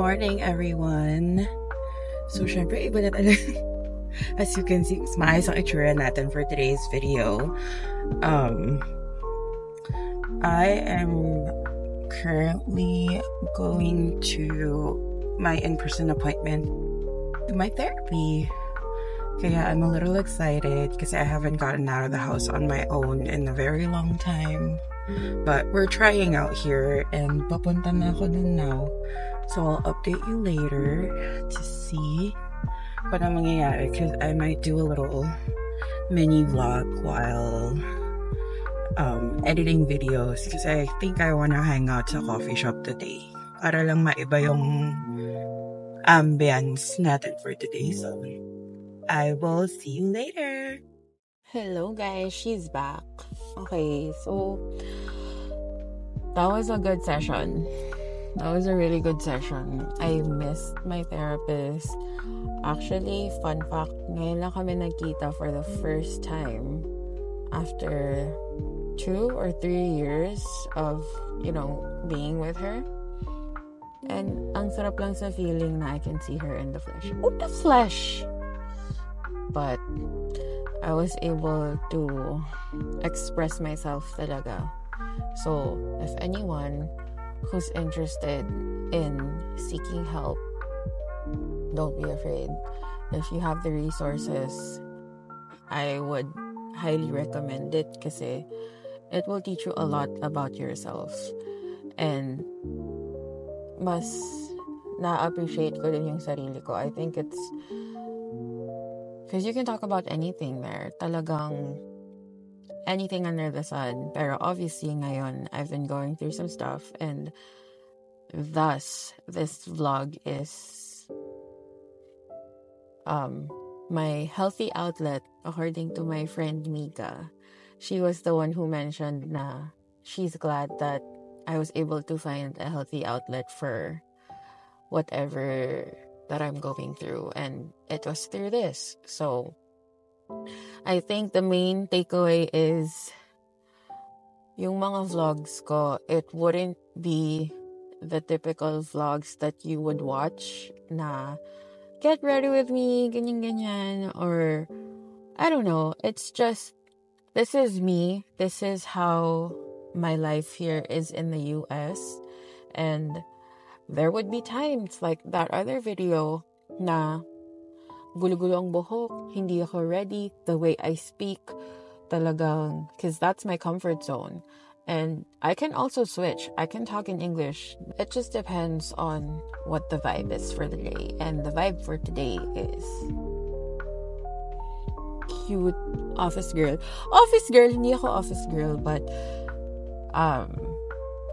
morning, everyone. So, syempre, iba na talaga. As you can see, mas maayos ang itsura natin for today's video. I am currently going to my in-person appointment to my therapy. Kaya I'm a little excited kasi I haven't gotten out of the house on my own in a very long time. But we're trying out here and papunta na ako dun now. So I'll update you later to see what ang mangyayari because I might do a little mini vlog while editing videos because I think I wanna hang out sa coffee shop today para lang maiba yung ambience natin for today. So I will see you later. Hello guys, she's back. Okay, so that was a good session. That was a really good session. I missed my therapist. Actually, fun fact, ngayon lang kami nagkita for the first time after 2 or 3 years of, being with her. And ang sarap lang sa feeling na I can see her in the flesh. Oh, the flesh! But I was able to express myself talaga. So, if anyone who's interested in seeking help, don't be afraid. If you have the resources, I would highly recommend it kasi it will teach you a lot about yourself. And mas na-appreciate ko din yung sarili ko. I think it's because you can talk about anything there. Talagang anything under the sun. Pero obviously ngayon, I've been going through some stuff and thus, this vlog is my healthy outlet according to my friend Mika. She was the one who mentioned na she's glad that I was able to find a healthy outlet for whatever that I'm going through, and it was through this. So I think the main takeaway is yung mga vlogs ko, it wouldn't be the typical vlogs that you would watch na get ready with me, ganyan, or I don't know. It's just, this is me. This is how my life here is in the US. And there would be times like that other video na gulo-gulo ang buhok, hindi ako ready, the way I speak, talagang, because that's my comfort zone. And I can also switch. I can talk in English. It just depends on what the vibe is for the day. And the vibe for today is cute office girl. Office girl, hindi ako office girl, but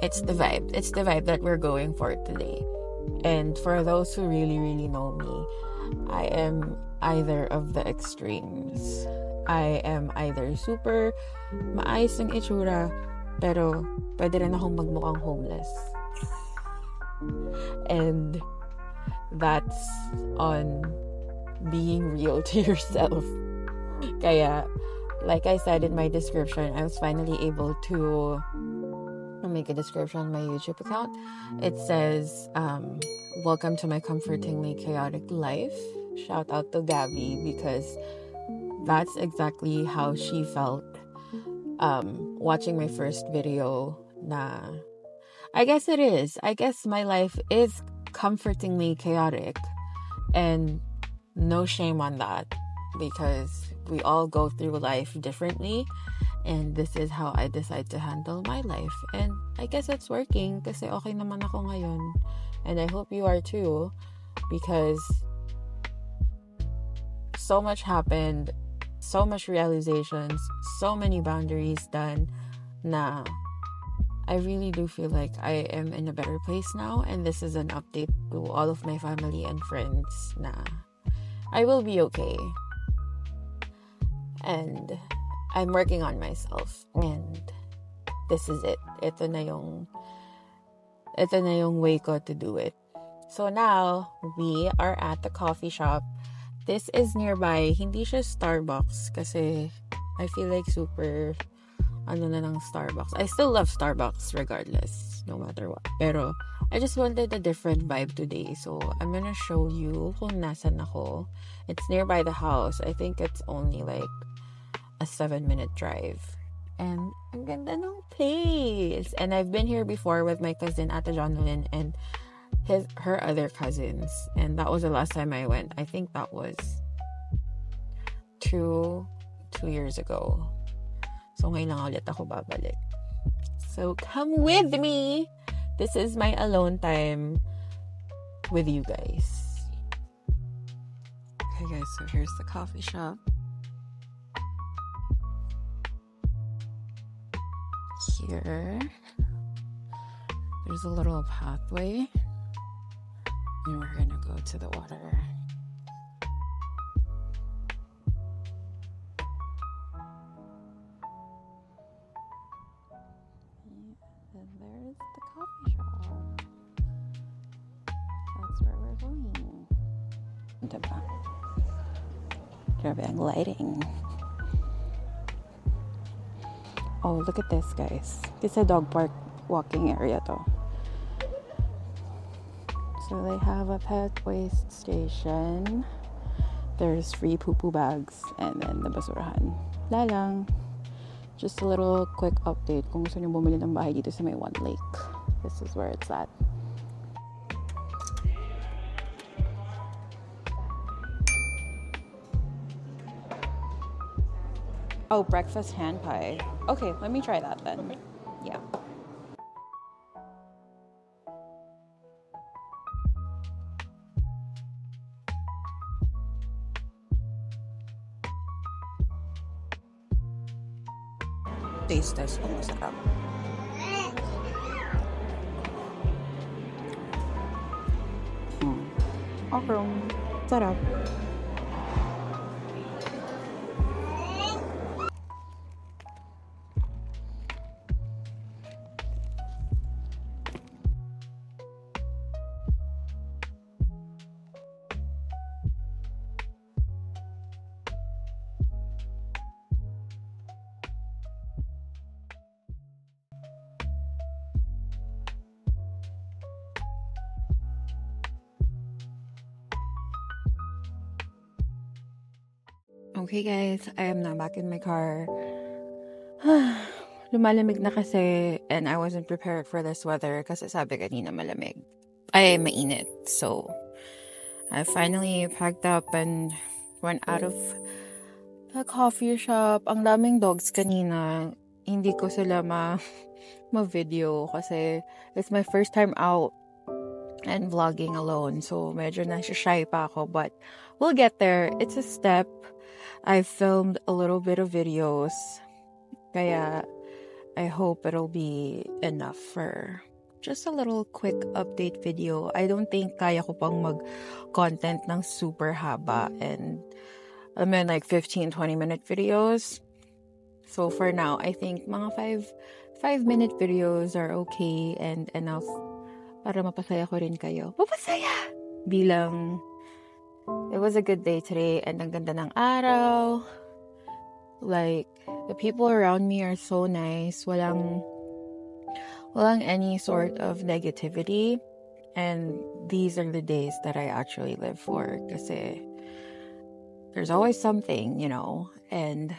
it's the vibe. It's the vibe that we're going for today. And for those who really, really know me, I am either of the extremes. I am either super maayos ng itsura, pero pwede rin akong magmukhang homeless. And that's on being real to yourself. Kaya, like I said in my description, I was finally able to make a description on my YouTube account. It says, welcome to my comfortingly chaotic life. Shout out to Gabby because that's exactly how she felt watching my first video na I guess it is. I guess my life is comfortingly chaotic and no shame on that because we all go through life differently. And this is how I decide to handle my life. And I guess it's working kasi okay naman ako ngayon. And I hope you are too. Because so much happened. So much realizations. So many boundaries done. Na I really do feel like I am in a better place now. And this is an update to all of my family and friends. Na I will be okay. And I'm working on myself and this is it. Ito na yung way ko to do it. So now, we are at the coffee shop. This is nearby. Hindi siya Starbucks kasi I feel like super ng Starbucks. I still love Starbucks regardless. no matter what. Pero, I just wanted a different vibe today. So, I'm gonna show you kung nasan ako. It's nearby the house. I think it's only like a 7-minute drive. And ang ganda ng place. And I've been here before with my cousin Ate Jonalyn and her other cousins. And that was the last time I went. I think that was two years ago. So ngayon lang ulit ako babalik. So come with me. This is my alone time with you guys. Okay guys, so here's the coffee shop. Here, there's a little pathway, and we're gonna go to the water. And there's the coffee shop. That's where we're going. Diba? Grabe ang lighting. Oh, look at this, guys. It's a dog park walking area to. So they have a pet waste station. There's free poo-poo bags and then the basurahan. Wala lang. Just a little quick update kung gusto nyo bumili ng bahay dito sa may One Lake. This is where it's at. Oh, breakfast hand pie. Okay, let me try that then. Yeah. Taste test kung masarap. Okay. Sarap. Okay guys, I am now back in my car. Lumalamig na kasi and I wasn't prepared for this weather kasi sabi kanina malamig. Ay, mainit. So, I finally packed up and went out of the coffee shop. Ang daming dogs kanina. Hindi ko sila ma-video kasi it's my first time out and vlogging alone. So, medyo nasa-shy pa ako but we'll get there. It's a step. I filmed a little bit of videos. Kaya I hope it'll be enough for just a little quick update video. I don't think kaya ko pang mag-content ng super haba and I mean like 15-20 minute videos. So for now, I think mga 5-minute videos are okay and enough para mapasaya ko rin kayo. Mapasaya! Bilang it was a good day today and ang ganda ng araw. Like, the people around me are so nice. Walang any sort of negativity. And these are the days that I actually live for. Kasi there's always something, you know. And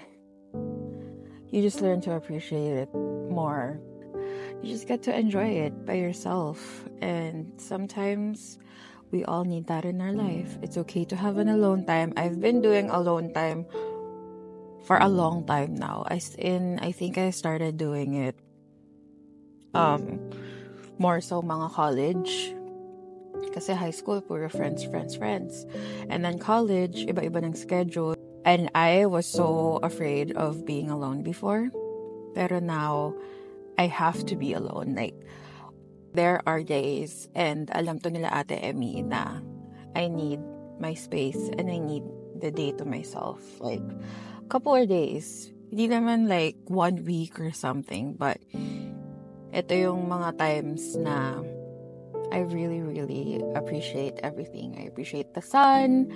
you just learn to appreciate it more. You just get to enjoy it by yourself. And sometimes we all need that in our life. It's okay to have an alone time. I've been doing alone time for a long time now. I think I started doing it more so mga college. Kasi high school, puro friends. And then college, iba-iba ng schedule. And I was so afraid of being alone before. Pero now, I have to be alone. Like, there are days, and alam to nila Ate Emmy na I need my space and I need the day to myself. Like, a couple of days. Hindi naman like 1 week or something, but ito yung mga times na I really, really appreciate everything. I appreciate the sun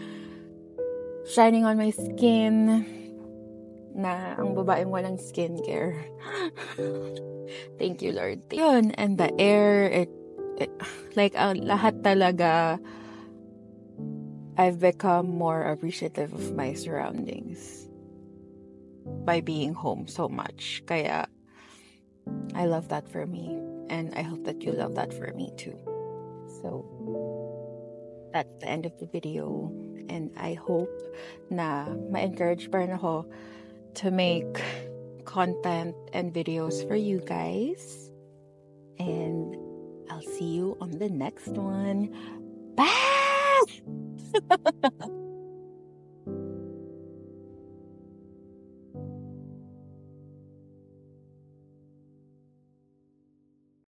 shining on my skin. na ang babaeng walang skincare. Thank you, Lord. Yun, and the air, like, lahat talaga, I've become more appreciative of my surroundings by being home so much. Kaya, I love that for me. And I hope that you love that for me too. So, that's the end of the video. And I hope na ma-encourage pa rin ako to make content and videos for you guys. And I'll see you on the next one. Bye!